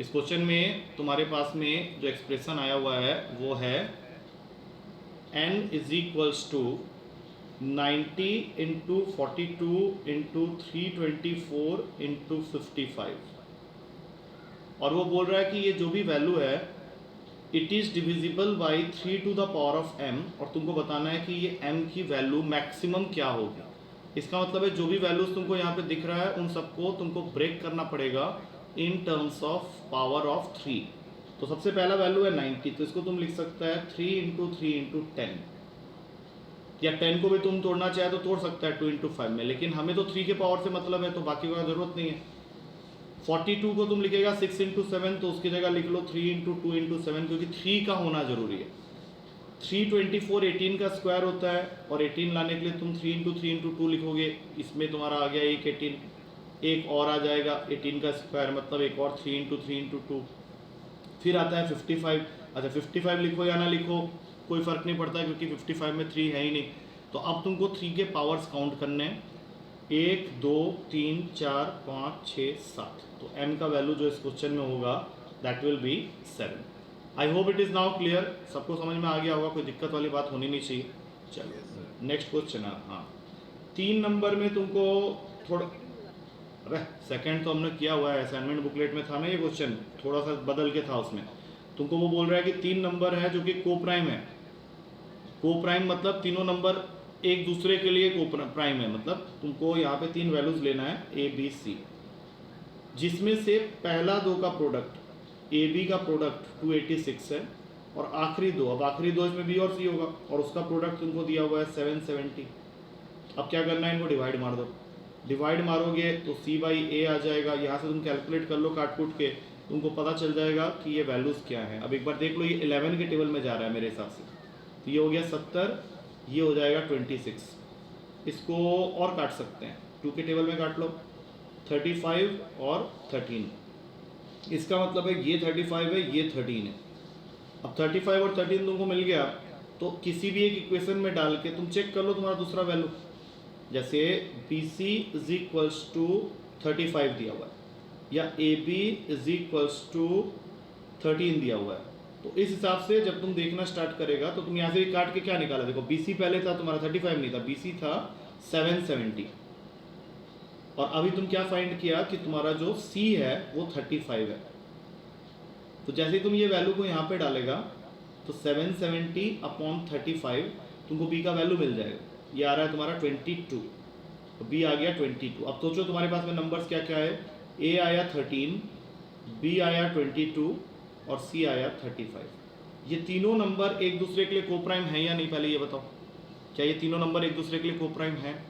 इस क्वेश्चन में तुम्हारे पास में जो एक्सप्रेशन आया हुआ है वो है n is equals to 90 into 42 into 324 into 55 और वो बोल रहा है कि ये जो भी वैल्यू है it is divisible by 3 to the power of m और तुमको बताना है कि ये m की वैल्यू मैक्सिमम क्या होगी। इसका मतलब है जो भी वैल्यूज तुमको यहाँ पे दिख रहा है उन सबको तुमको ब्रेक करना पड़ेगा in terms of power of 3। तो सबसे पहला वैल्यू है 90, तो इसको तुम लिख सकता है 3 इंटू 3 इंटू 10, या 10 को भी तुम तोड़ना चाहे तो तोड़ सकता है 2 इंटू 5 में, लेकिन हमें तो 3 के पावर से मतलब है तो बाकी का ज़रूरत नहीं है। 42 को तुम लिखेगा 6 इंटू 7, तो उसकी जगह लिख लो 3 इंटू 2 इंटू 7, क्योंकि 3 का होना जरूरी है। 324 18 का स्क्वायर होता है और 18 लाने के लिए तुम 3 इंटू 3 इंटू 2 लिखोगे, इसमें तुम्हारा आ गया एक 18, एक और आ जाएगा 18 का स्क्वायर मतलब एक और 3 इंटू 3 इंटू 2, फिर आता है 55। अच्छा 55 लिखो या ना लिखो कोई फ़र्क नहीं पड़ता क्योंकि 55 में 3 है ही नहीं। तो अब तुमको 3 के पावर्स काउंट करने हैं, 1 2 3 4 5 6 7। तो m का वैल्यू जो इस क्वेश्चन में होगा that will be 7। I hope it is now clear, सबको समझ में आ गया होगा, कोई दिक्कत वाली बात होनी नहीं चाहिए। चलिए नेक्स्ट क्वेश्चन है। हाँ 3 नंबर में तुमको थोड़ा, अरे सेकंड तो हमने किया हुआ है, असाइनमेंट बुकलेट में था ना ये क्वेश्चन, थोड़ा सा बदल के था उसमें। तुमको वो बोल रहा है कि 3 नंबर है जो कि को प्राइम है। को प्राइम मतलब तीनों नंबर एक दूसरे के लिए को प्राइम है, मतलब तुमको यहाँ पे 3 वैल्यूज लेना है ए बी सी, जिसमें से पहला 2 का प्रोडक्ट ए बी का प्रोडक्ट 286 है और आखिरी 2, अब आखिरी 2 इसमें बी और सी होगा और उसका प्रोडक्ट तुमको दिया हुआ है 770। अब क्या करना है, इनको डिवाइड मार दो। डिवाइड मारोगे तो सी बाई ए आ जाएगा, यहाँ से तुम कैलकुलेट कर लो काट कूट के, तुमको पता चल जाएगा कि ये वैल्यूज़ क्या है। अब एक बार देख लो, ये 11 के टेबल में जा रहा है मेरे हिसाब से, तो ये हो गया 70, ये हो जाएगा 26। इसको और काट सकते हैं, 2 के टेबल में काट लो, 35 और 13। इसका मतलब है ये 35 है, ये 13 है। अब 35 और 13 तुमको मिल गया, तो किसी भी एक इक्वेशन में डाल के तुम चेक कर लो तुम्हारा दूसरा वैल्यू। जैसे B C is equals to 35 दिया हुआ है या A B is equals to 13 दिया हुआ है, तो इस हिसाब से जब तुम देखना स्टार्ट करेगा तो तुम यहाँ से काट के क्या निकाला, देखो बी सी पहले था तुम्हारा 35 नहीं था, बी सी था 770 और अभी तुम क्या फाइंड किया कि तुम्हारा जो सी है वो 35 है। तो जैसे ही तुम ये वैल्यू को यहाँ पे डालेगा तो 770 अपॉन 35 तुमको बी का वैल्यू मिल जाएगा, ये आ रहा है तुम्हारा 22, तो बी आ गया 22। अब सोचो तुम्हारे पास में नंबर्स क्या क्या है, ए आया 13, बी आया 22 और सी आया 35। ये तीनों नंबर एक दूसरे के लिए कोप्राइम है या नहीं, पहले ये बताओ, क्या ये तीनों नंबर एक दूसरे के लिए कोप्राइम है,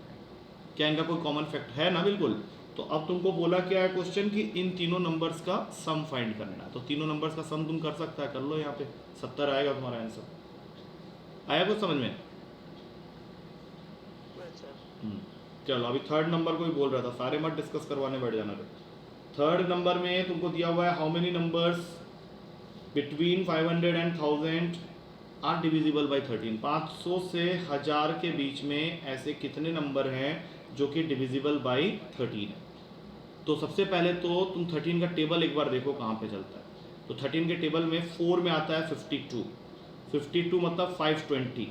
क्या इनका कोई कॉमन फैक्ट है ना, बिल्कुल। तो अब तुमको बोला क्या है क्वेश्चन कि इन तीनों नंबर्स का सम फाइंड करना है, तो तीनों नंबर्स का सम तुम कर सकता है, कर लो, यहाँ पे 70 आएगा तुम्हारा आंसर। आया कुछ समझ में? चलो अभी थर्ड नंबर को ही बोल रहा था, सारे मत डिस्कस करवाने बैठ जाना। थर्ड नंबर में तुमको दिया हुआ है how many numbers between 500 and 1000 are divisible by 13। 500 से 1000 के बीच में ऐसे कितने नंबर हैं जो कि डिविजिबल बाई 13 है। तो सबसे पहले तो तुम 13 का टेबल एक बार देखो कहाँ पे चलता है। तो 13 के टेबल में 4 में आता है 52, 52 मतलब 520,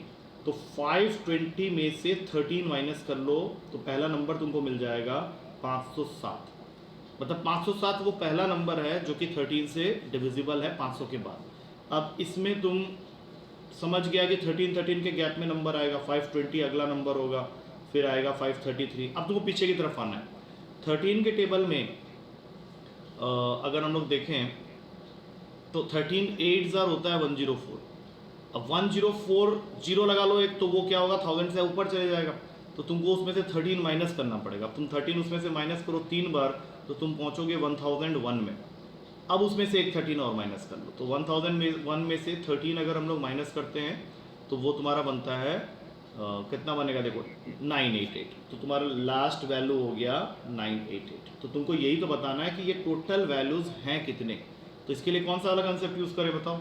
तो 520 में से 13 माइनस कर लो तो पहला नंबर तुमको मिल जाएगा 507। मतलब 507 वो पहला नंबर है जो कि 13 से डिविजिबल है 500 के बाद। अब इसमें तुम समझ गया कि 13 के गैप में नंबर आएगा, 520 अगला नंबर होगा, फिर आएगा 533। अब तुमको पीछे की तरफ आना है। 13 के टेबल में अगर हम लोग देखें तो 13 8 होता है 104। अब 104 जीरो लगा लो एक, तो वो क्या होगा 1000 से ऊपर चले जाएगा, तो तुमको उसमें से 13 माइनस करना पड़ेगा। अब तुम 13 उसमें से माइनस करो 3 बार तो तुम पहुंचोगे 1001 में। अब उसमें से एक 13 और माइनस कर लो, तो 1001 में से 13 अगर हम लोग माइनस करते हैं तो वो तुम्हारा बनता है कितना बनेगा, देखो 988। तो तुम्हारा लास्ट वैल्यू हो गया 988। तो तुमको यही तो बताना है कि ये टोटल वैल्यूज़ हैं कितने। तो इसके लिए कौन सा वाला कंसेप्ट यूज़ करें बताओ।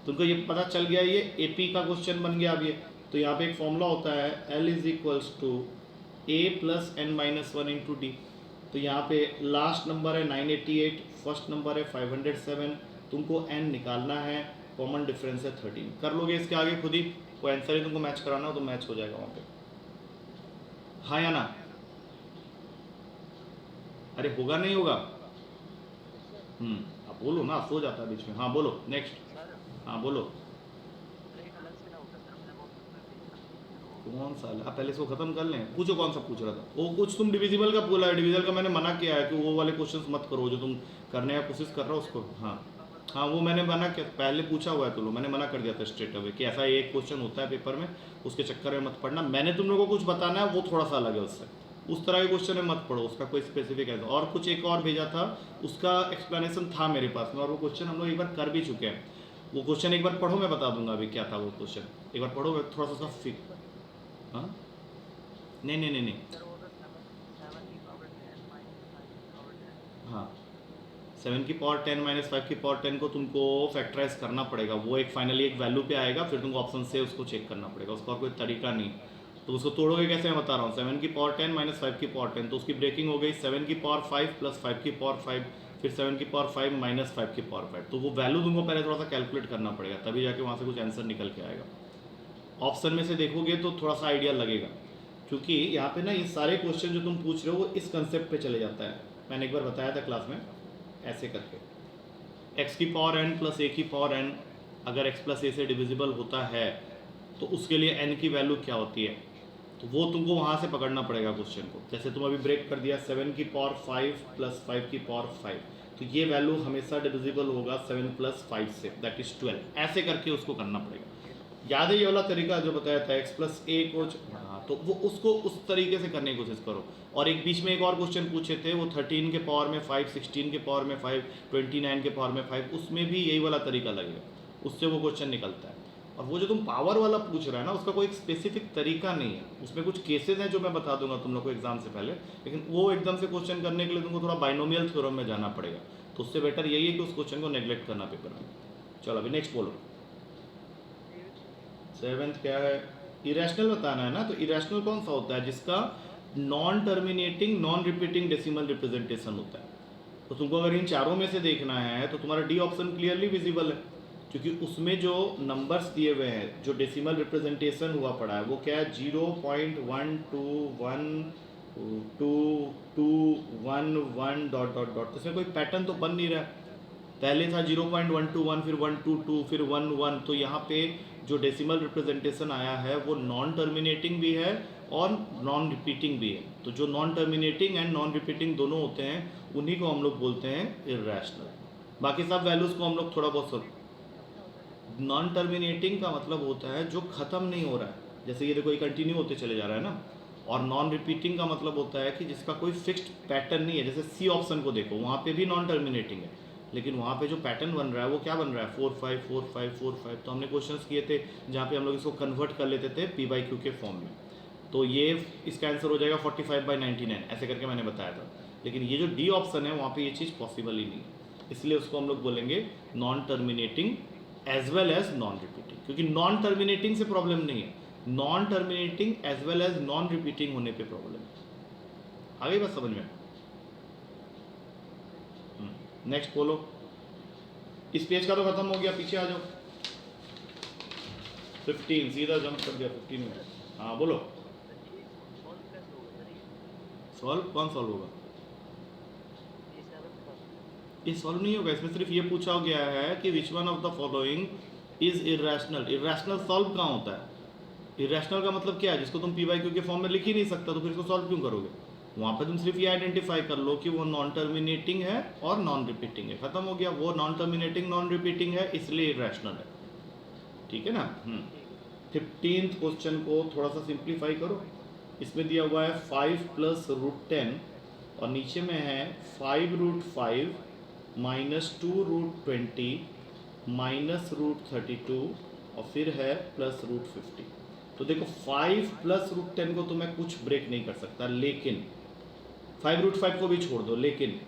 तुमको ये पता चल गया, ये एपी का क्वेश्चन बन गया अब ये। तो यहाँ पे एक फॉर्मूला होता है L is equals to A plus N minus one into D. तो यहाँ पे लास्ट नंबर है 988, फर्स्ट नंबर है 507, तुमको n निकालना है, कॉमन डिफरेंस है 13। कर लोगे इसके आगे खुद ही, कोई आंसर ही तुमको मैच कराना हो तो मैच हो जाएगा वहाँ पे, हाँ या ना? अरे होगा नहीं होगा? अब बोलो ना, सो जाता है बीच में। हाँ बोलो नेक्स्ट। हाँ बोलो। कौन सा? आप पहले इसको खत्म कर लें, पूछो कौन सा पूछ रहा था। वो कुछ तुम डिविजिबल का बोला है, डिविजिबल का मैंने मना किया है कि वो वाले क्वेश्चंस मत करो जो तुम करने का कोशिश कर रहे हो उसको। हाँ हाँ, वो मैंने मना किया, पहले पूछा हुआ है तो लो, मैंने मना कर दिया था स्ट्रेट अवे कि ऐसा एक क्वेश्चन होता है पेपर में, उसके चक्कर में मत पढ़ना। मैंने तुम लोगों को कुछ बताना है वो थोड़ा सा अलग है उससे, उस तरह के क्वेश्चन में मत पढ़ो, उसका कोई स्पेसिफिक है। और कुछ एक और भेजा था, उसका एक्सप्लेनेशन था मेरे पास में, और वो क्वेश्चन हम लोग एक बार कर भी चुके हैं। वो क्वेश्चन एक बार पढ़ो, मैं बता दूंगा अभी क्या था वो क्वेश्चन, एक बार पढ़ो, मैं थोड़ा सा उसका फिक। हाँ नहीं नहीं नहीं नहीं, हाँ 7 की पावर 10 माइनस 5 की पावर 10 को तुमको फैक्टराइज करना पड़ेगा, वो एक फाइनली एक वैल्यू पे आएगा, फिर तुमको ऑप्शन से उसको चेक करना पड़ेगा, उसका और कोई तरीका नहीं। तो उसको तोड़ोगे कैसे, मैं बता रहा हूँ। 7 की पावर 10 माइनस 5 की पावर 10, तो उसकी ब्रेकिंग हो गई 7 की पावर 5 प्लस 5 की पावर 5, फिर 7 की पावर 5 माइनस 5 की पावर 5। तो वो वैल्यू तुमको पहले थोड़ा सा कैलकुलेट करना पड़ेगा, तभी जाके वहाँ से कुछ आंसर निकल के आएगा। ऑप्शन में से देखोगे तो थोड़ा सा आइडिया लगेगा, क्योंकि यहाँ पे ना ये सारे क्वेश्चन जो तुम पूछ रहे हो वो इस कंसेप्ट पे चले जाता है। मैंने एक बार बताया था क्लास में, ऐसे करके x की पावर n प्लस a की पावर n, अगर x प्लस ए से डिविजिबल होता है तो उसके लिए n की वैल्यू क्या होती है, तो वो तुमको वहाँ से पकड़ना पड़ेगा क्वेश्चन को। जैसे तुम अभी ब्रेक कर दिया 7 की पावर 5 प्लस 5 की पावर 5, तो ये वैल्यू हमेशा डिविजिबल होगा 7 प्लस 5 से, दैट इज 12। ऐसे करके उसको करना पड़ेगा। याद है ये वाला तरीका जो बताया था, x प्लस ए को, हाँ तो वो उसको उस तरीके से करने की कोशिश करो। और एक बीच में एक और क्वेश्चन पूछे थे, वो 13 के पावर में 5, 16 के पावर में 5, 29 के पावर में 5, उसमें भी यही वाला तरीका लगेगा, उससे वो क्वेश्चन निकलता है। और वो जो तुम पावर वाला पूछ रहा है ना, उसका कोई एक स्पेसिफिक तरीका नहीं है, उसमें कुछ केसेस हैं जो मैं बता दूंगा तुम लोग को एग्जाम से पहले, लेकिन वो एकदम से क्वेश्चन करने के लिए तुमको थोड़ा बाइनोमियल थ्योरम में जाना पड़ेगा, तो उससे बेटर यही है कि उस क्वेश्चन को नेग्लेक्ट करना पेपर में। चलो अभी नेक्स्ट बोलो। 7th क्या है? इरेशनल बताना है ना, तो इरेशनल कौन सा होता है? जिसका non terminating non repeating decimal representation होता है। तो तुमको अगर इन चारों में से देखना है तो तुम्हारा डी ऑप्शन क्लियरली विजिबल है, क्योंकि उसमें जो नंबर्स दिए हुए हैं, जो डेसिमल रिप्रेजेंटेशन हुआ पड़ा है, वो क्या है? 0.1212211 डॉट डॉट डॉट। तो इसमें कोई पैटर्न तो बन नहीं रहा है। पहले था 0.121, फिर 122, फिर 11, तो यहाँ पे जो डेसिमल रिप्रेजेंटेशन आया है वो नॉन टर्मिनेटिंग भी है और नॉन रिपीटिंग भी है। तो जो non terminating and non repeating दोनों होते हैं उन्हीं को हम लोग बोलते हैं इर्रेशनल। बाकी सब वैल्यूज़ को हम लोग थोड़ा बहुत, नॉन टर्मिनेटिंग का मतलब होता है जो ख़त्म नहीं हो रहा है, जैसे ये देखो ये कंटिन्यू होते चले जा रहा है ना। और नॉन रिपीटिंग का मतलब होता है कि जिसका कोई फिक्स्ड पैटर्न नहीं है। जैसे सी ऑप्शन को देखो, वहाँ पे भी नॉन टर्मिनेटिंग है, लेकिन वहाँ पे जो पैटर्न बन रहा है वो क्या बन रहा है? 4 5 4 5 4 5। तो हमने क्वेश्चंस किए थे जहाँ पे हम लोग इसको कन्वर्ट कर लेते थे p/q के फॉर्म में, तो ये इसका आंसर हो जाएगा 45/99, ऐसे करके मैंने बताया था। लेकिन ये जो डी ऑप्शन है वहाँ पे ये चीज़ पॉसिबल ही नहीं है, इसलिए उसको हम लोग बोलेंगे non terminating as well as non repeating, क्योंकि नॉन टर्मिनेटिंग से प्रॉब्लम नहीं है, non terminating as well as non repeating होने पे प्रॉब्लम है। आगे बस समझ में। नेक्स्ट बोलो। इस पेज का तो खत्म हो गया, पीछे आ जाओ। 15 सीधा जंप कर दिया 15 में। हाँ बोलो। सॉल्व कौन सॉल्व होगा? ये सॉल्व नहीं होगा, इसमें सिर्फ ये पूछा गया है कि which one of the following is irrational. Irrational solve कहाँ होता है? इरेशनल का मतलब क्या है? जिसको तुम p/q के फॉर्म में लिख ही नहीं सकता तो फिर इसको सॉल्व क्यों करोगे? वहाँ पे तुम सिर्फ ये आइडेंटिफाई कर लो कि वो नॉन टर्मिनेटिंग है और नॉन रिपीटिंग है, खत्म हो गया। वो नॉन टर्मिनेटिंग नॉन रिपीटिंग है इसलिए इरेशनल है, ठीक है ना। 15th क्वेश्चन को थोड़ा सा सिंप्लीफाई करो। इसमें दिया हुआ है 5 प्लस रूट 10 और नीचे में है 5√5 माइनस 2√20 माइनस √32 और फिर है प्लस √50। तो देखो 5 प्लस √10 को तो मैं कुछ ब्रेक नहीं कर सकता, लेकिन 5√5 को भी छोड़ दो, लेकिन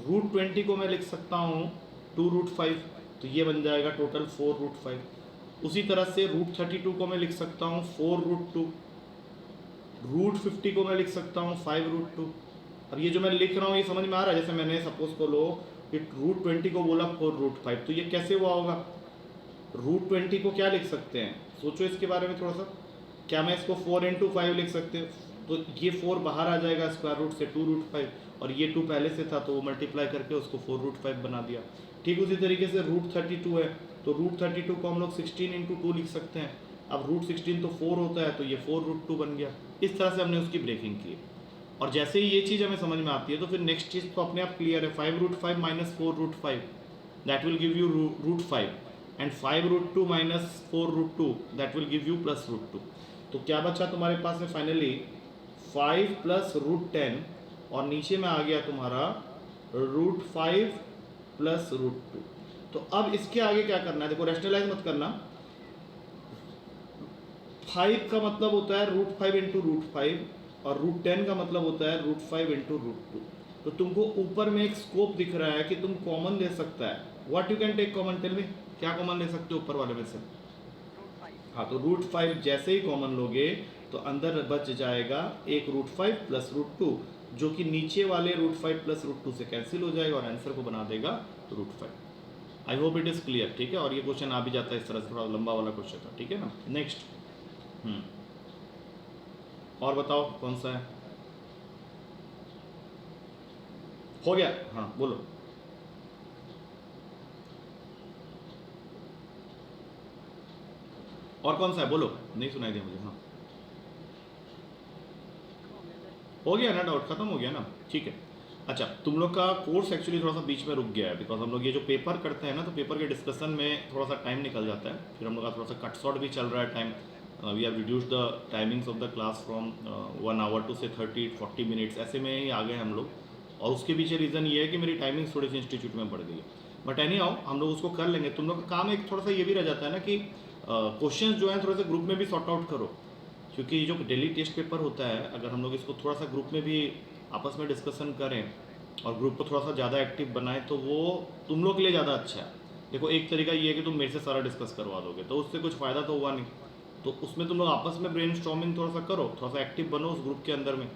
√20 को मैं लिख सकता हूँ 2√5, तो ये बन जाएगा टोटल 4√5। उसी तरह से √32 को मैं लिख सकता हूँ 4√2, √50 को मैं लिख सकता हूँ 5√2, अब ये जो मैं लिख रहा हूँ ये समझ में आ रहा है? जैसे मैंने सपोज को लो कि √20 को बोला 4√5, तो ये कैसे हुआ होगा? √20 को क्या लिख सकते हैं, सोचो इसके बारे में थोड़ा सा। क्या मैं इसको 4 × 5 लिख सकते हैं? तो ये 4 बाहर आ जाएगा स्क्वायर रूट से 2√5, और ये 2 पहले से था तो वो मल्टीप्लाई करके उसको 4√5 बना दिया। ठीक उसी तरीके से √32 है, तो √32 को हम लोग 16 × 2 लिख सकते हैं। अब √16 तो 4 होता है, तो ये 4√2 बन गया। इस तरह से हमने उसकी ब्रेकिंग की। और जैसे ही ये चीज़ हमें समझ में आती है तो फिर नेक्स्ट चीज़ तो अपने आप क्लियर है। 5√5 - 4√5 that will give you √5, and 5√2 - 4√2 that will give you +√2। तो क्या बचा तुम्हारे पास में फाइनली 5 + √10, और नीचे में आ गया तुम्हारा √5 + √2। तो अब इसके आगे क्या करना है, देखो रैशनलाइज मत करना। 5 का मतलब होता है √5 × √5, और √10 का मतलब होता है √5 × √2। तो तुमको ऊपर में एक स्कोप दिख रहा है कि तुम कॉमन ले सकता है। What you can take common, tell me, क्या कॉमन ले सकते हो ऊपर वाले में से? हाँ, तो √5 जैसे ही कॉमन लोगे तो अंदर बच जाएगा एक √5 + √2, जो कि नीचे वाले √5 + √2 से कैंसिल हो जाएगा और आंसर को बना देगा √5। I hope it is clear. ठीक है, और ये क्वेश्चन आ भी जाता है इस तरह से, थोड़ा लंबा वाला क्वेश्चन था। ठीक है ना, नेक्स्ट। और बताओ कौन सा है? हो गया? हाँ बोलो। और कौन सा है बोलो, नहीं सुनाई दिया मुझे। हाँ हो गया ना, डाउट खत्म हो गया ना? ठीक है। अच्छा, तुम लोग का कोर्स एक्चुअली थोड़ा सा बीच में रुक गया है, बिकॉज हम लोग ये जो पेपर करते हैं ना, तो पेपर के डिस्कशन में थोड़ा सा टाइम निकल जाता है। फिर हम लोग का थोड़ा सा कट शॉर्ट भी चल रहा है time. We have reduce the timings of the class from 1 hour to से 30-40 मिनट्स, ऐसे में ही आ गए हम लोग। और उसके पीछे रीज़न ये है कि मेरी टाइमिंग थोड़ी सी इंस्टीट्यूट में बढ़ गई है। बट एनी हाउ हम लोग उसको कर लेंगे। तुम लोग का काम एक थोड़ा सा ये भी रह जाता है ना कि क्वेश्चन जो है थोड़ा सा ग्रुप में भी सॉर्ट आउट करो, क्योंकि जो डेली टेस्ट पेपर होता है, अगर हम लोग इसको थोड़ा सा ग्रुप में भी आपस में डिस्कशन करें और ग्रुप को थोड़ा सा ज़्यादा एक्टिव बनाएं तो वो तुम लोग के लिए ज़्यादा अच्छा है। देखो एक तरीका ये है कि तुम मेरे से सारा डिस्कस करवा दोगे तो उससे कुछ फ़ायदा तो हुआ नहीं, तो उसमें तुम लोग आपस में ब्रेन स्टॉर्मिंग थोड़ा सा करो, थोड़ा सा एक्टिव बनो उस ग्रुप के अंदर में।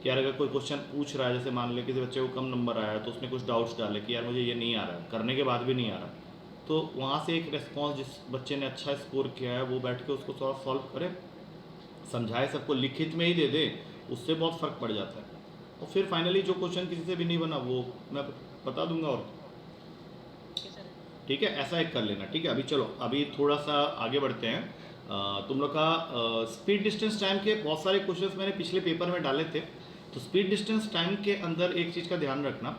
कि यार अगर कोई क्वेश्चन पूछ रहा है, जैसे मान ले किसी बच्चे को कम नंबर आया है तो उसने कुछ डाउट्स डाले कि यार मुझे ये नहीं आ रहा है, करने के बाद भी नहीं आ रहा, तो वहाँ से एक रिस्पॉन्स जिस बच्चे ने अच्छा स्कोर किया है वो बैठ के उसको थोड़ा सॉल्व करे, समझाए, सबको लिखित में ही दे दे, उससे बहुत फ़र्क पड़ जाता है। और फिर फाइनली जो क्वेश्चन किसी से भी नहीं बना वो मैं बता दूंगा। और ठीक है, ऐसा एक कर लेना। ठीक है, अभी चलो अभी थोड़ा सा आगे बढ़ते हैं। तुम लोग का स्पीड डिस्टेंस टाइम के बहुत सारे क्वेश्चंस मैंने पिछले पेपर में डाले थे। तो स्पीड डिस्टेंस टाइम के अंदर एक चीज़ का ध्यान रखना,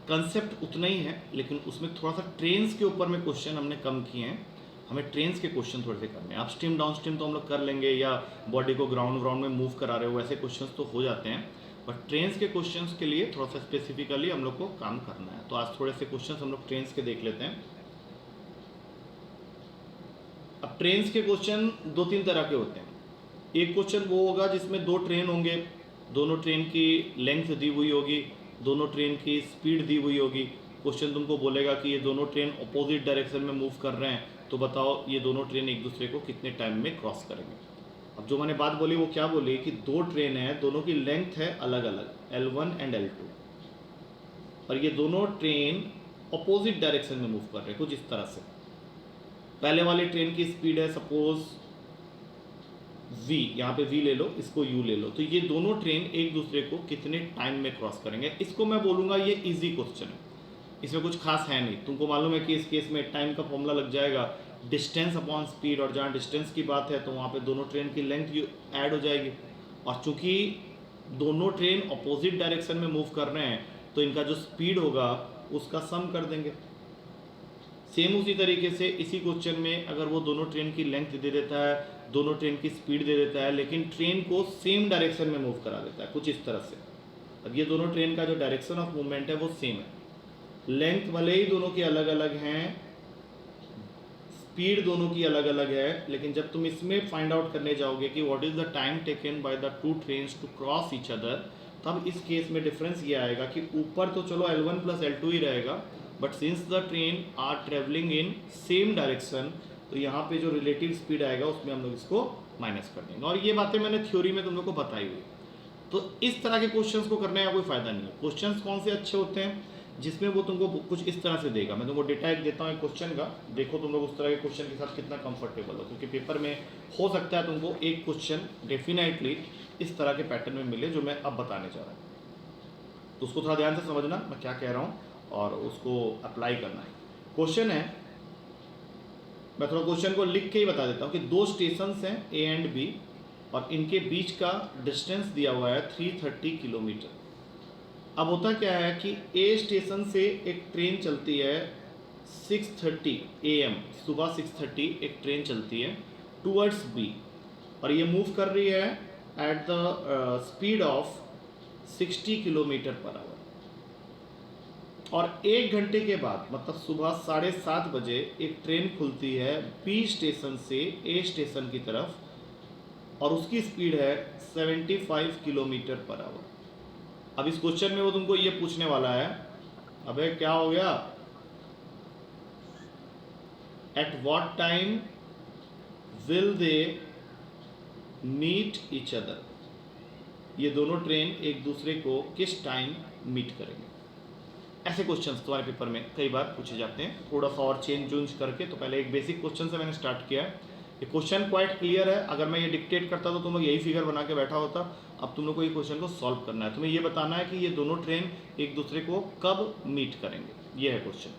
कंसेप्ट उतना ही है लेकिन उसमें थोड़ा सा ट्रेन्स के ऊपर में क्वेश्चन हमने कम किए हैं। हमें ट्रेन्स के क्वेश्चन थोड़े से करने हैं। अपस्ट्रीम डाउनस्ट्रीम तो हम लोग कर लेंगे, या बॉडी को ग्राउंड ग्राउंड में मूव करा रहे हो वैसे क्वेश्चन तो हो जाते हैं, बट ट्रेन्स के क्वेश्चंस के लिए थोड़ा सा स्पेसिफिकली हम लोग को काम करना है। तो आज थोड़े से क्वेश्चंस हम लोग ट्रेन्स के देख लेते हैं। अब ट्रेन्स के क्वेश्चन 2-3 तरह के होते हैं। एक क्वेश्चन वो होगा जिसमें 2 ट्रेन होंगे, दोनों ट्रेन की लेंथ दी हुई होगी, दोनों ट्रेन की स्पीड दी हुई होगी। क्वेश्चन तुमको बोलेगा कि ये दोनों ट्रेन अपोजिट डायरेक्शन में मूव कर रहे हैं, तो बताओ ये दोनों ट्रेन एक दूसरे को कितने टाइम में क्रॉस करेंगे। अब जो मैंने बात बोली वो क्या बोली कि 2 ट्रेन है, दोनों की लेंथ है अलग अलग, L1 एंड L2, और ये दोनों ट्रेन अपोजिट डायरेक्शन में मूव कर रहे हैं कुछ इस तरह से। पहले वाली ट्रेन की स्पीड है सपोज v, यहाँ पे v ले लो, इसको u ले लो, तो ये दोनों ट्रेन एक दूसरे को कितने टाइम में क्रॉस करेंगे, इसको मैं बोलूँगा ये इजी क्वेश्चन है, इसमें कुछ खास है नहीं। तुमको मालूम है कि इस केस में टाइम का फॉर्मूला लग जाएगा डिस्टेंस अपॉन स्पीड, और जहाँ डिस्टेंस की बात है तो वहाँ पे दोनों ट्रेन की लेंथ ऐड हो जाएगी, और चूंकि दोनों ट्रेन अपोजिट डायरेक्शन में मूव कर रहे हैं तो इनका जो स्पीड होगा उसका सम कर देंगे। सेम उसी तरीके से इसी क्वेश्चन में अगर वो दोनों ट्रेन की लेंथ दे देता है, दोनों ट्रेन की स्पीड दे देता है, लेकिन ट्रेन को सेम डायरेक्शन में मूव करा देता है कुछ इस तरह से। अब ये दोनों ट्रेन का जो डायरेक्शन ऑफ मूवमेंट है वो सेम है, लेंथ भले ही दोनों की अलग अलग हैं, स्पीड दोनों की अलग अलग है, लेकिन जब तुम इसमें फाइंड आउट करने जाओगे कि what is the time taken by the 2 trains to cross each other, तब इस केस में डिफरेंस ये आएगा कि ऊपर तो चलो L1 + L2 ही रहेगा, but since the train are travelling in same direction, तो यहाँ पे जो रिलेटिव स्पीड आएगा उसमें हम लोग इसको माइनस कर देंगे। और ये बातें मैंने थ्योरी में तुम लोग को बताई हुई। तो इस तरह के क्वेश्चंस को करने का कोई फायदा नहीं है। क्वेश्चंस कौन से अच्छे होते हैं, जिसमें वो तुमको कुछ इस तरह से देगा। मैं तुमको डेटा एक देता हूँ एक क्वेश्चन का, देखो तुम लोग उस तरह के क्वेश्चन के साथ कितना कंफर्टेबल हो, क्योंकि पेपर में हो सकता है तुमको एक क्वेश्चन डेफिनेटली इस तरह के पैटर्न में मिले जो मैं अब बताने जा रहा हूँ। तो उसको थोड़ा ध्यान से समझना मैं क्या कह रहा हूँ और उसको अप्लाई करना है। क्वेश्चन है, मैं थोड़ा क्वेश्चन को लिख के ही बता देता हूँ कि दो स्टेशन हैं ए एंड बी और इनके बीच का डिस्टेंस दिया हुआ है 330 किलोमीटर। अब होता क्या है कि ए स्टेशन से एक ट्रेन चलती है 6:30 AM, सुबह 6:30 एक ट्रेन चलती है टूवर्ड्स बी, और ये मूव कर रही है at the speed of 60 kilometre per hour. और एक घंटे के बाद मतलब सुबह 7:30 बजे एक ट्रेन खुलती है बी स्टेशन से ए स्टेशन की तरफ और उसकी स्पीड है 75 किलोमीटर पर आवर। अब इस क्वेश्चन में वो तुमको ये पूछने वाला है, अबे क्या हो गया, at what time will they meet each other, ये दोनों ट्रेन एक दूसरे को किस टाइम मीट करेंगे। ऐसे क्वेश्चंस तुम्हारे पेपर में कई बार पूछे जाते हैं, थोड़ा सा और चेंज चूंज करके। तो पहले एक बेसिक क्वेश्चन से मैंने स्टार्ट किया है, ये क्वेश्चन क्वाइट क्लियर है। अगर मैं ये डिक्टेट करता तो तुम लोग यही फिगर बना के बैठा होता। अब तुम लोग को ये क्वेश्चन को सॉल्व करना है, तुम्हें ये बताना है कि ये दोनों ट्रेन एक दूसरे को कब मीट करेंगे, ये है क्वेश्चन।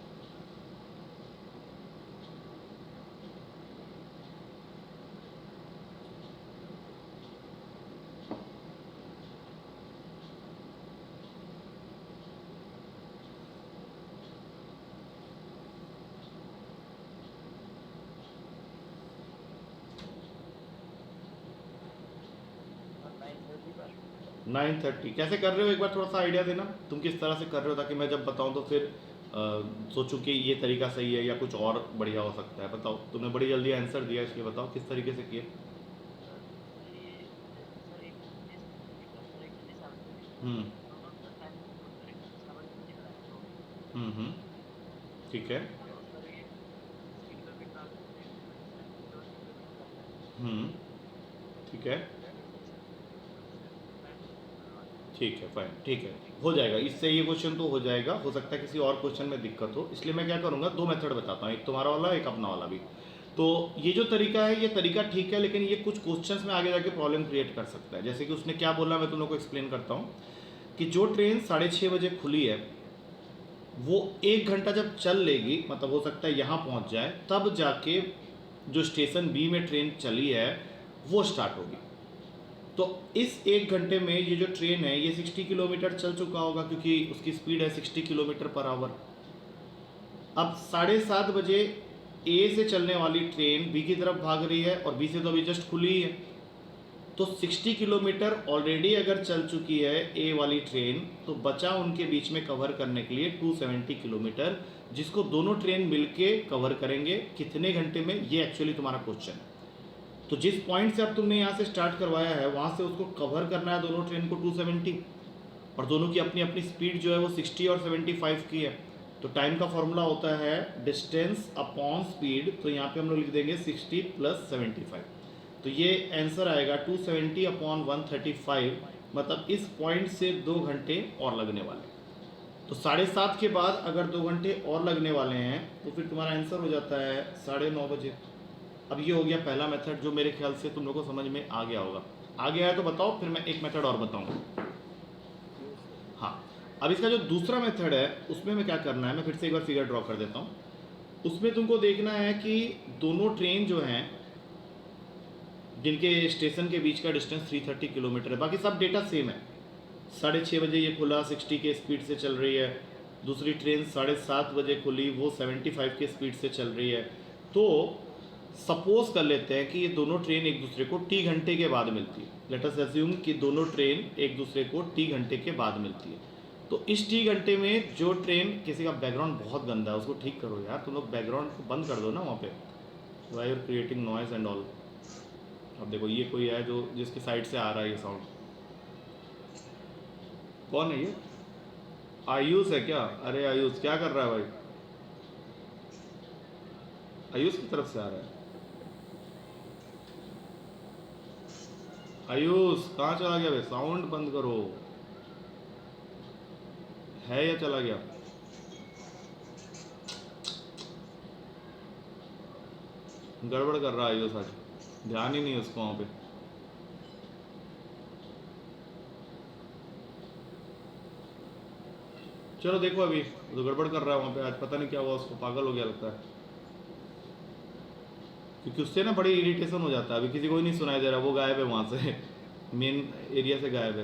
पर 9:30 कैसे कर रहे हो, एक बार थोड़ा सा आइडिया देना तुम किस तरह से कर रहे हो, ताकि मैं जब बताऊं तो फिर सोचूं कि ये तरीका सही है या कुछ और बढ़िया हो सकता है। बताओ, तुमने बड़ी जल्दी आंसर दिया, इसलिए बताओ किस तरीके से किए। सर ये सर एक घंटे सर एक घंटे 7 मिनट हम्म दोनों का टाइम करेक्ट 7 मिनट दिख रहा है तो हम्म, ठीक है। और सर ये 60 किलोमीटर आगे से 70 किलोमीटर करता है हम्म, ठीक है सर ठीक है, फाइन, ठीक है, हो जाएगा, इससे ये क्वेश्चन तो हो जाएगा। हो सकता है किसी और क्वेश्चन में दिक्कत हो, इसलिए मैं क्या करूँगा, दो मेथड बताता हूँ, एक तुम्हारा वाला एक अपना वाला भी। तो ये जो तरीका है ये तरीका ठीक है, लेकिन ये कुछ क्वेश्चंस में आगे जाके प्रॉब्लम क्रिएट कर सकता है। जैसे कि उसने क्या बोला, मैं तुम लोग को एक्सप्लेन करता हूँ कि जो ट्रेन 6:30 बजे खुली है वो 1 घंटा जब चल लेगी, मतलब हो सकता है यहाँ पहुँच जाए, तब जाके जो स्टेशन बी में ट्रेन चली है वो स्टार्ट होगी। तो इस 1 घंटे में ये जो ट्रेन है ये 60 किलोमीटर चल चुका होगा, क्योंकि उसकी स्पीड है 60 किलोमीटर पर आवर। अब 7:30 बजे ए से चलने वाली ट्रेन बी की तरफ भाग रही है और बी से तो अभी जस्ट खुली ही है, तो 60 किलोमीटर ऑलरेडी अगर चल चुकी है ए वाली ट्रेन, तो बचा उनके बीच में कवर करने के लिए 270 किलोमीटर, जिसको दोनों ट्रेन मिलके कवर करेंगे कितने घंटे में, ये एक्चुअली तुम्हारा क्वेश्चन है। तो जिस पॉइंट से अब तुमने यहाँ से स्टार्ट करवाया है वहाँ से उसको कवर करना है दोनों ट्रेन को 270, और दोनों की अपनी अपनी स्पीड जो है वो 60 और 75 की है। तो टाइम का फॉर्मूला होता है डिस्टेंस अपॉन स्पीड, तो यहाँ पे हम लोग लिख देंगे 60 + 75। तो ये आंसर आएगा 270 अपॉन 135, मतलब इस पॉइंट से 2 घंटे और लगने वाले हैं। तो 7:30 के बाद अगर 2 घंटे और लगने वाले हैं तो फिर तुम्हारा आंसर हो जाता है 9:30 बजे। अब ये हो गया पहला मेथड, जो मेरे ख्याल से तुम लोगों को समझ में आ गया होगा। आ गया है तो बताओ, फिर मैं एक मेथड और बताऊंगा। हाँ, अब इसका जो दूसरा मेथड है उसमें मैं क्या करना है, मैं फिर से एक बार फिगर ड्रॉ कर देता हूँ। उसमें तुमको देखना है कि दोनों ट्रेन जो हैं जिनके स्टेशन के बीच का डिस्टेंस 330 किलोमीटर है, बाकी सब डेटा सेम है। 6:30 बजे ये खुला 60 के स्पीड से चल रही है, दूसरी ट्रेन 7:30 बजे खुली वो 75 के स्पीड से चल रही है। तो सपोज कर लेते हैं कि ये दोनों ट्रेन एक दूसरे को टी घंटे के बाद मिलती है। लेट अस अज्यूम कि दोनों ट्रेन एक दूसरे को टी घंटे के बाद मिलती है। तो इस टी घंटे में जो ट्रेन, किसी का बैकग्राउंड बहुत गंदा है उसको ठीक करो यार, तुम लोग बैकग्राउंड को बंद कर दो ना वहाँ पे, why are creating noise and all. अब देखो ये कोई है जो जिसकी साइड से आ रहा है ये साउंड, कौन है ये? आयुष है क्या? अरे आयुष क्या कर रहा है भाई? आयुष की तरफ से आ रहा है। आयुष कहाँ चला गया बे? साउंड बंद करो। है या चला गया? गड़बड़ कर रहा है आयुष आज, ध्यान ही नहीं है उसको वहाँ पे। चलो देखो, अभी वो तो गड़बड़ कर रहा है वहाँ पे आज, पता नहीं क्या हुआ उसको, पागल हो गया लगता है। क्योंकि उससे ना बड़ी इरिटेशन हो जाता है। अभी किसी को ही नहीं सुनाई दे रहा, वो गायब है वहाँ से मेन एरिया से गायब है।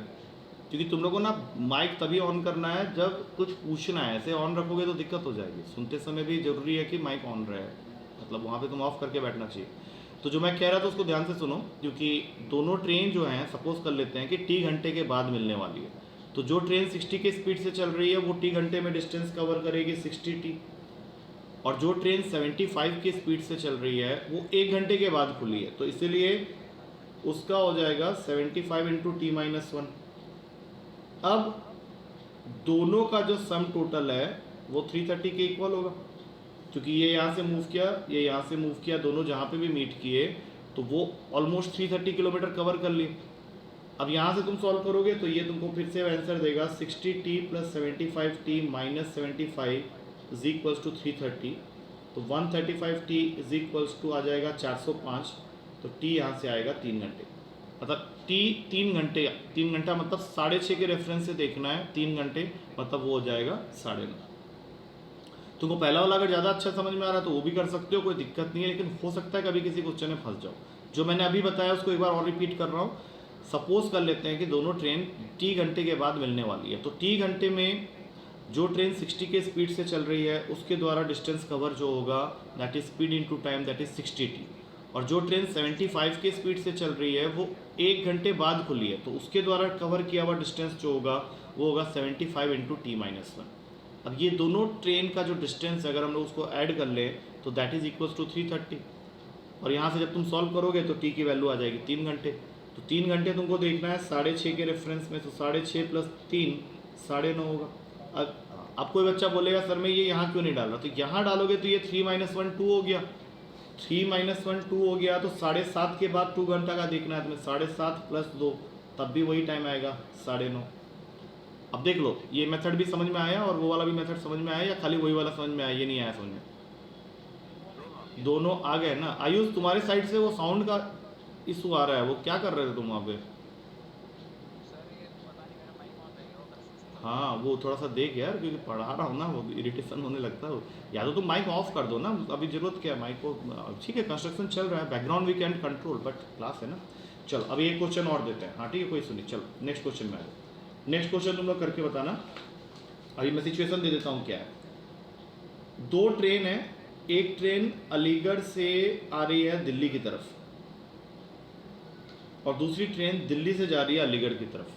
क्योंकि तुम लोगों को ना माइक तभी ऑन करना है जब कुछ पूछना है, ऐसे ऑन रखोगे तो दिक्कत हो जाएगी। सुनते समय भी जरूरी है कि माइक ऑन रहे, मतलब वहाँ पे तुम ऑफ करके बैठना चाहिए। तो जो मैं कह रहा था उसको ध्यान से सुनो, क्योंकि दोनों ट्रेन जो हैं, सपोज कर लेते हैं कि टी घंटे के बाद मिलने वाली है, तो जो ट्रेन 60 के स्पीड से चल रही है वो टी घंटे में डिस्टेंस कवर करेगी 60 टी, और जो ट्रेन 75 की स्पीड से चल रही है वो 1 घंटे के बाद खुली है, तो इसीलिए उसका हो जाएगा 75 इंटू टी माइनस 1। अब दोनों का जो सम टोटल है वो 330 के इक्वल होगा, क्योंकि ये यहाँ से मूव किया, ये यहाँ से मूव किया, दोनों जहाँ पे भी मीट किए तो वो ऑलमोस्ट 330 किलोमीटर कवर कर लिए। अब यहाँ से तुम सॉल्व करोगे तो ये तुमको फिर से आंसर देगा 60t plus 75t minus 75 is equals to 330, तो 135t इज इक्वल्स टू आ जाएगा 405, तो t यहाँ से आएगा 3 घंटे। मतलब t 3 घंटे, 3 घंटा मतलब 6.5 के रेफरेंस से देखना है, 3 घंटे मतलब वो हो जाएगा 9.5। तुमको पहला वाला अगर ज़्यादा अच्छा समझ में आ रहा है तो वो भी कर सकते हो, कोई दिक्कत नहीं है, लेकिन हो सकता है कभी किसी क्वेश्चन में फंस जाओ। जो मैंने अभी बताया उसको एक बार और रिपीट कर रहा हूँ। सपोज कर लेते हैं कि दोनों ट्रेन टी घंटे के बाद मिलने वाली है, तो टी घंटे में जो ट्रेन 60 के स्पीड से चल रही है उसके द्वारा डिस्टेंस कवर जो होगा that is speed into time, that is 60t, और जो ट्रेन 75 के स्पीड से चल रही है वो 1 घंटे बाद खुली है, तो उसके द्वारा कवर किया हुआ डिस्टेंस जो होगा वो होगा 75 इंटू टी माइनस 1। अब ये दोनों ट्रेन का जो डिस्टेंस है अगर हम लोग उसको ऐड कर लें तो दैट इज इक्वल्स टू 330, और यहाँ से जब तुम सॉल्व करोगे तो टी की वैल्यू आ जाएगी 3 घंटे। तो 3 घंटे तुमको देखना है 6.5 के रेफरेंस में, तो 6.5 प्लस 3 9.5 होगा। अब कोई बच्चा बोलेगा सर मैं ये यहाँ क्यों नहीं डाल रहा, तो यहाँ डालोगे तो ये 3 माइनस 1 2 हो गया, 3 माइनस 1 2 हो गया, तो 7.5 के बाद 2 घंटा का देखना है तुम्हें, 7.5 प्लस 2 तब भी वही टाइम आएगा 9.5। अब देख लो ये मेथड भी समझ में आया और वो वाला भी मेथड समझ में आया, या खाली वही वाला समझ में आया, ये नहीं आया समझ में? दोनों आ गए ना। आयुष तुम्हारे साइड से वो साउंड का इशू आ रहा है, वो क्या कर रहे थे तुम वहाँ पे? हाँ वो थोड़ा सा देख यार, क्योंकि पढ़ा रहा हूँ ना, वो इरिटेशन होने लगता है। या तो तुम माइक ऑफ कर दो ना, अभी जरूरत क्या है माइक को, ठीक है कंस्ट्रक्शन चल रहा है, background we can control, but class है ना। चलो अभी एक क्वेश्चन और देते हैं, हाँ ठीक है कोई सुनिए। चलो नेक्स्ट क्वेश्चन में आ जाओ, नेक्स्ट क्वेश्चन तुम लोग करके बताना। अभी मैं सिचुएशन दे देता हूँ क्या है। दो ट्रेन है, एक ट्रेन अलीगढ़ से आ रही है दिल्ली की तरफ, और दूसरी ट्रेन दिल्ली से जा रही है अलीगढ़ की तरफ,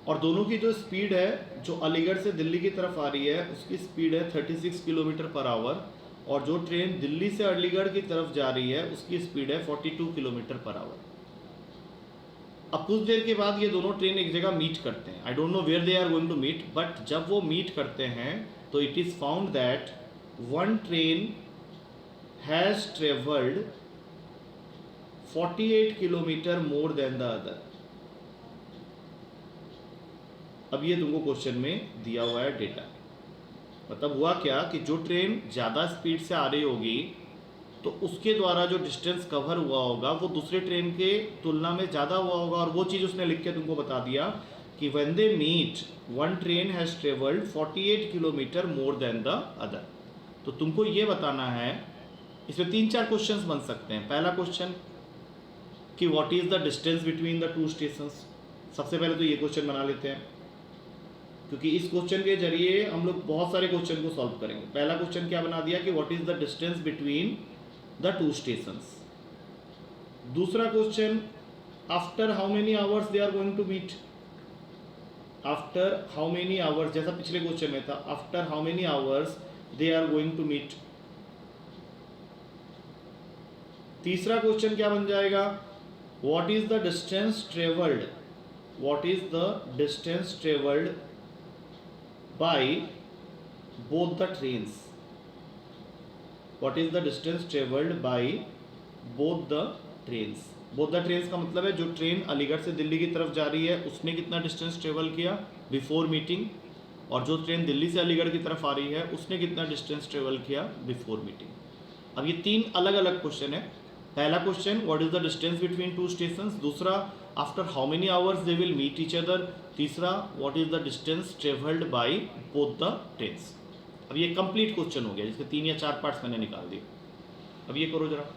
और दोनों की जो स्पीड है, जो अलीगढ़ से दिल्ली की तरफ आ रही है उसकी स्पीड है 36 किलोमीटर पर आवर, और जो ट्रेन दिल्ली से अलीगढ़ की तरफ जा रही है उसकी स्पीड है 42 किलोमीटर पर आवर। अब कुछ देर के बाद ये दोनों ट्रेन एक जगह मीट करते हैं, I don't know where they are going to meet, but जब वो मीट करते हैं तो it is found that one train has travelled 48 kilometre more than the other. अब ये तुमको क्वेश्चन में दिया हुआ है डेटा, मतलब हुआ क्या कि जो ट्रेन ज़्यादा स्पीड से आ रही होगी तो उसके द्वारा जो डिस्टेंस कवर हुआ होगा वो दूसरे ट्रेन के तुलना में ज़्यादा हुआ होगा, और वो चीज़ उसने लिख के तुमको बता दिया कि when they meet one train has travelled 48 kilometre more than the other. तो तुमको ये बताना है, इसमें 3-4 क्वेश्चंस बन सकते हैं। पहला क्वेश्चन कि what is the distance between the two stations. सबसे पहले तो ये क्वेश्चन बना लेते हैं, क्योंकि इस क्वेश्चन के जरिए हम लोग बहुत सारे क्वेश्चन को सॉल्व करेंगे। पहला क्वेश्चन क्या बना दिया कि what is the distance between the two stations. दूसरा question, after how many hours they are going to meet, after how many hours, जैसा पिछले क्वेश्चन में था, after how many hours they are going to meet. तीसरा question क्या बन जाएगा, what is the distance travelled, what is the distance travelled by both the trains, what is the distance traveled by both the trains। Both the trains का मतलब है जो train Aligarh से दिल्ली की तरफ जा रही है उसने कितना डिस्टेंस ट्रेवल किया बिफोर मीटिंग, और जो ट्रेन दिल्ली से अलीगढ़ की तरफ आ रही है उसने कितना डिस्टेंस ट्रेवल किया बिफोर मीटिंग। अब ये तीन अलग अलग क्वेश्चन है। पहला question what is the distance between two stations, दूसरा after how many hours they will meet each other, तीसरा what is the distance travelled by both the trains. अब ये कंप्लीट क्वेश्चन हो गया जिसके 3 या 4 पार्ट्स मैंने निकाल दिए। अब ये करो जरा।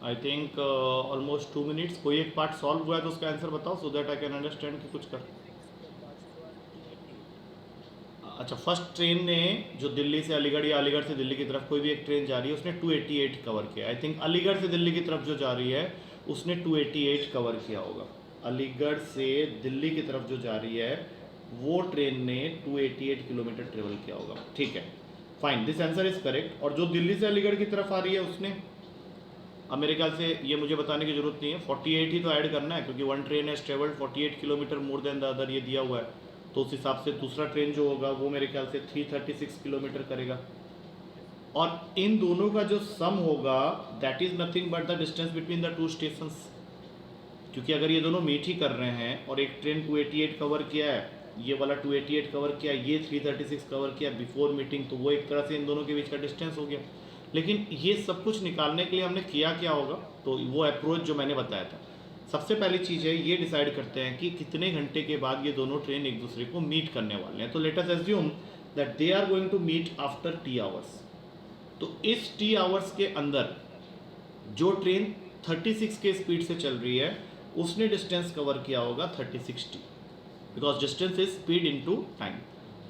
I think almost 2 minutes. कोई एक पार्ट सॉल्व हुआ है तो उसका आंसर बताओ so that I can understand कि कुछ कर। अच्छा, फर्स्ट ट्रेन ने जो दिल्ली से अलीगढ़ या अलीगढ़ से दिल्ली की तरफ कोई भी एक ट्रेन जा रही है उसने 288 कवर किया। आई थिंक अलीगढ़ से दिल्ली की तरफ जो जा रही है उसने 288 कवर किया होगा। अलीगढ़ से दिल्ली की तरफ जो जा रही है वो ट्रेन ने 288 किलोमीटर ट्रेवल किया होगा। ठीक है, fine, this answer is correct. और जो दिल्ली से अलीगढ़ की तरफ आ रही है उसने, अब मेरे ख्याल से ये मुझे बताने की जरूरत नहीं है, 48 ही तो ऐड करना है क्योंकि one train has travelled 48 kilometre more than the other, ये दिया हुआ है। तो उस हिसाब से दूसरा ट्रेन जो होगा वो मेरे ख्याल से 336 किलोमीटर करेगा। और इन दोनों का जो सम होगा that is nothing but the distance between the two stations, क्योंकि अगर ये दोनों मीट ही कर रहे हैं और एक ट्रेन 288 कवर किया है, ये वाला 288 कवर किया, ये 336 कवर किया बिफोर मीटिंग, तो वो एक तरह से इन दोनों के बीच का डिस्टेंस हो गया। लेकिन ये सब कुछ निकालने के लिए हमने किया क्या होगा, तो वो अप्रोच जो मैंने बताया था। सबसे पहली चीज़ है ये डिसाइड करते हैं कि कितने घंटे के बाद ये दोनों ट्रेन एक दूसरे को मीट करने वाले हैं। तो let us assume that they are going to meet after T hours. तो इस टी आवर्स के अंदर जो ट्रेन 36 के स्पीड से चल रही है उसने डिस्टेंस कवर किया होगा 36 T, because distance is speed into time.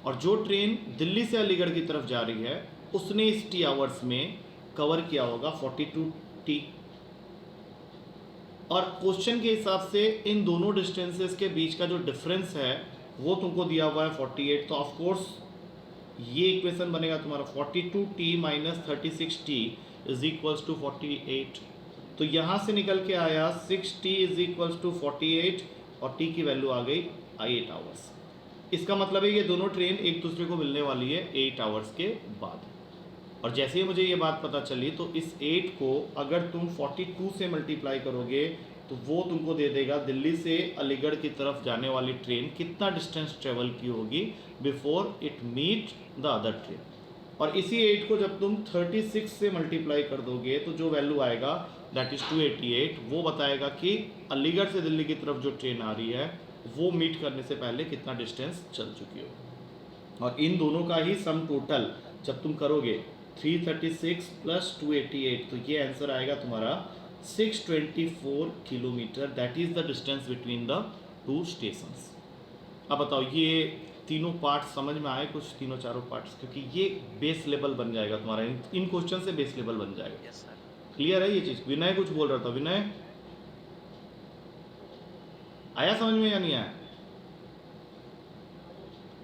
और जो ट्रेन दिल्ली से अलीगढ़ की तरफ जा रही है उसने इस टी आवर्स में कवर किया होगा 42 टी। और क्वेश्चन के हिसाब से इन दोनों डिस्टेंसेस के बीच का जो डिफरेंस है वो तुमको दिया हुआ है 48। तो ऑफ कोर्स ये इक्वेशन बनेगा तुम्हारा 42t minus 36t is equals to 48। तो यहाँ से निकल के आया 6t इज इक्वल्स टू 48 और t की वैल्यू आ गई 8 आवर्स। इसका मतलब है ये दोनों ट्रेन एक दूसरे को मिलने वाली है 8 आवर्स के बाद। और जैसे ही मुझे ये बात पता चली तो इस 8 को अगर तुम 42 से मल्टीप्लाई करोगे तो वो तुमको दे देगा दिल्ली से अलीगढ़ की तरफ जाने वाली ट्रेन कितना डिस्टेंस ट्रेवल की होगी before it meet the other train. और इसी 8 को जब तुम 36 से मल्टीप्लाई कर दोगे तो जो वैल्यू आएगा दैट इज़ 288, वो बताएगा कि अलीगढ़ से दिल्ली की तरफ जो ट्रेन आ रही है वो मीट करने से पहले कितना डिस्टेंस चल चुकी हो। और इन दोनों का ही सम टोटल जब तुम करोगे 336 प्लस 288, तो ये आंसर आएगा तुम्हारा 624 kilometre, that is the distance between the two stations. अब बताओ ये तीनों पार्ट समझ में आए कुछ, तीनों चारों पार्ट्स, क्योंकि ये बेस लेवल बन जाएगा तुम्हारा, इन क्वेश्चन से बेस लेवल बन जाएगा। Yes sir. क्लियर है ये चीज? विनय कुछ बोल रहा था, विनय आया समझ में या नहीं आया?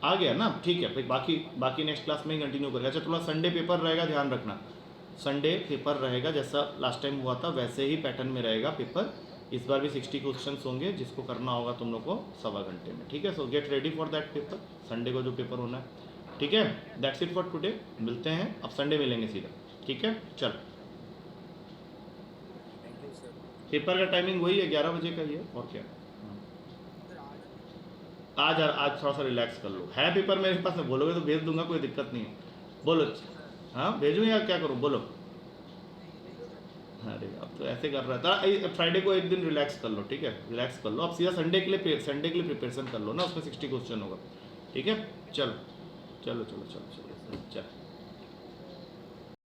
आ गया ना, ठीक है। फिर बाकी नेक्स्ट क्लास में ही कंटिन्यू करेगा। अच्छा थोड़ा संडे पेपर रहेगा, ध्यान रखना संडे पेपर रहेगा, जैसा लास्ट टाइम हुआ था वैसे ही पैटर्न में रहेगा पेपर। इस बार भी 60 क्वेश्चंस होंगे, जिसको करना होगा तुम लोग को 1.25 घंटे में, ठीक है। सो get ready for that paper, Sunday को जो पेपर होना है, ठीक है। दैट्स इट फॉर टुडे, मिलते हैं अब संडे मिलेंगे सीधा, ठीक है। चल थैंक यू सर। पेपर का टाइमिंग वही है 11 बजे का ही है, और क्या। आज थोड़ा सा रिलैक्स कर लो, है पेपर मेरे पास में, बोलोगे तो भेज दूंगा, कोई दिक्कत नहीं है। बोलो, हाँ भेजूँ या क्या करूँ, बोलो। अरे अब तो ऐसे कर रहा था, फ्राइडे को एक दिन रिलैक्स कर लो, ठीक है, रिलैक्स कर लो। अब सीधा संडे के लिए प्रिपरेशन कर लो ना, उसमें 60 क्वेश्चन होगा, ठीक है। चलो चलो चलो चलो चलो चल।